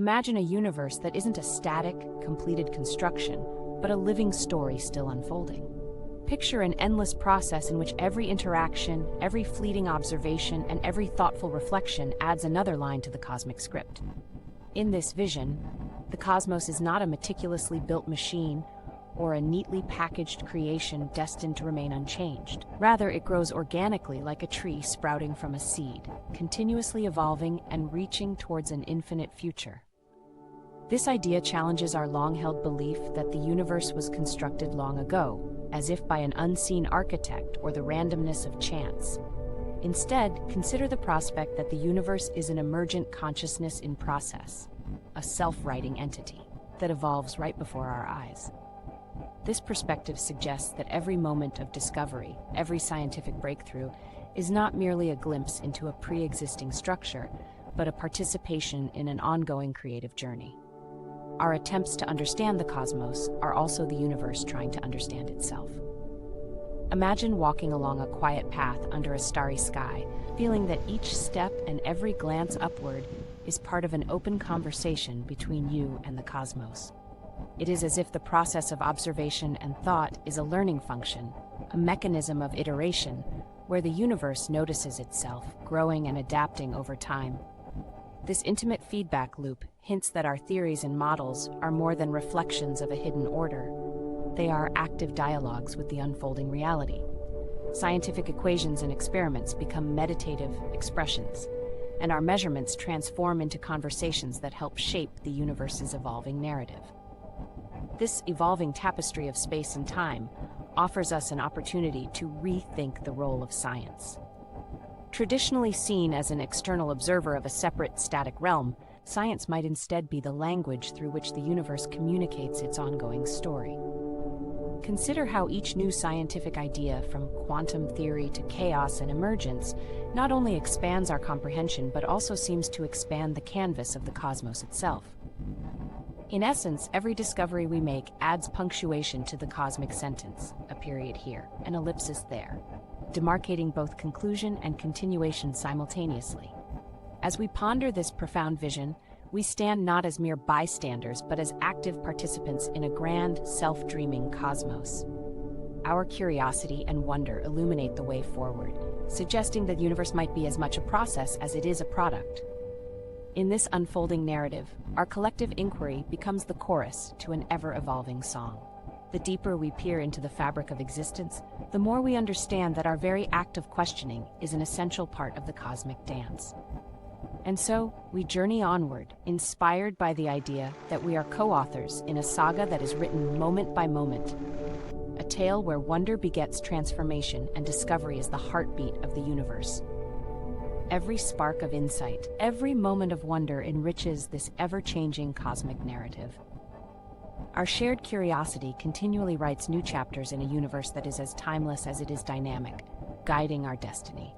Imagine a universe that isn't a static, completed construction, but a living story still unfolding. Picture an endless process in which every interaction, every fleeting observation, and every thoughtful reflection adds another line to the cosmic script. In this vision, the cosmos is not a meticulously built machine or a neatly packaged creation destined to remain unchanged. Rather, it grows organically like a tree sprouting from a seed, continuously evolving and reaching towards an infinite future. This idea challenges our long-held belief that the universe was constructed long ago, as if by an unseen architect or the randomness of chance. Instead, consider the prospect that the universe is an emergent consciousness in process, a self-writing entity that evolves right before our eyes. This perspective suggests that every moment of discovery, every scientific breakthrough, is not merely a glimpse into a pre-existing structure, but a participation in an ongoing creative journey. Our attempts to understand the cosmos are also the universe trying to understand itself. Imagine walking along a quiet path under a starry sky, feeling that each step and every glance upward is part of an open conversation between you and the cosmos. It is as if the process of observation and thought is a learning function, a mechanism of iteration, where the universe notices itself, growing and adapting over time. This intimate feedback loop hints that our theories and models are more than reflections of a hidden order. They are active dialogues with the unfolding reality. Scientific equations and experiments become meditative expressions, and our measurements transform into conversations that help shape the universe's evolving narrative. This evolving tapestry of space and time offers us an opportunity to rethink the role of science. Traditionally seen as an external observer of a separate, static realm, science might instead be the language through which the universe communicates its ongoing story. Consider how each new scientific idea, from quantum theory to chaos and emergence, not only expands our comprehension but also seems to expand the canvas of the cosmos itself. In essence, every discovery we make adds punctuation to the cosmic sentence, a period here, an ellipsis there, demarcating both conclusion and continuation simultaneously. As we ponder this profound vision, we stand not as mere bystanders but as active participants in a grand, self-dreaming cosmos. Our curiosity and wonder illuminate the way forward, suggesting that the universe might be as much a process as it is a product. In this unfolding narrative, our collective inquiry becomes the chorus to an ever-evolving song. The deeper we peer into the fabric of existence, the more we understand that our very act of questioning is an essential part of the cosmic dance. And so, we journey onward, inspired by the idea that we are co-authors in a saga that is written moment by moment. A tale where wonder begets transformation and discovery is the heartbeat of the universe. Every spark of insight, every moment of wonder enriches this ever-changing cosmic narrative. Our shared curiosity continually writes new chapters in a universe that is as timeless as it is dynamic, guiding our destiny.